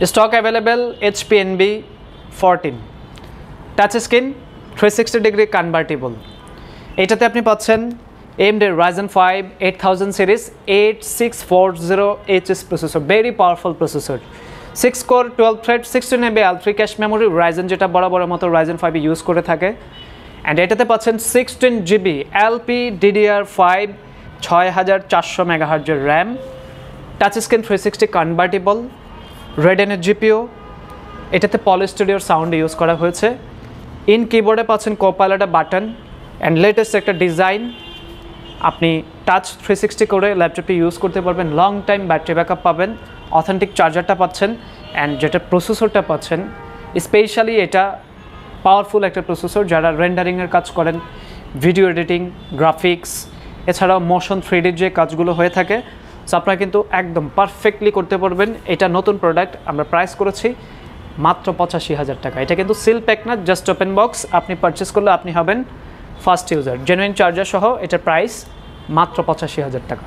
Stock available HP NB 14 touch screen 360 degree convertible. এটাতে আপনি পাচ্ছেন AMD Ryzen 5 8000 series 8640HS processor, very powerful processor, 6 core 12 thread 16 MB L3 cache memory, Ryzen যেটা বরাবরের মতো Ryzen 5 use করে থাকে। And এটাতে পাচ্ছেন 16GB LPDDR5 6400 MHz RAM, touch screen 360 convertible, রেডেনের GPU, এটাতে পলি স্টুডিওর সাউন্ড ইউজ করা হয়েছে। ইন কিবোর্ডে পাচ্ছেন কোপাইলট বাটন অ্যান্ড লেটেস্ট একটা ডিজাইন। আপনি টাচ 360 করে ল্যাপটপে ইউজ করতে পারবেন, লং টাইম ব্যাটারি ব্যাকআপ পাবেন, অথেন্টিক চার্জারটা পাচ্ছেন অ্যান্ড যেটা প্রসেসরটা পাচ্ছেন স্পেশালি এটা পাওয়ারফুল একটা প্রসেসর। যারা রেন্ডারিংয়ের কাজ করেন, ভিডিও এডিটিং, গ্রাফিক্স, এছাড়াও মোশন 3Dর যে কাজগুলো হয়ে থাকে, সো আপনারা কিন্তু একদম পারফেক্টলি করতে পারবেন। এটা নতুন প্রোডাক্ট, আমরা প্রাইস করেছি মাত্র 85,000 টাকা। এটা কিন্তু সিল প্যাক না, জাস্ট ওপেন বক্স। আপনি পারচেস করলে আপনি হবেন ফার্স্ট ইউজার। জেনুইন চার্জার সহ এটার প্রাইস মাত্র 85,000 টাকা।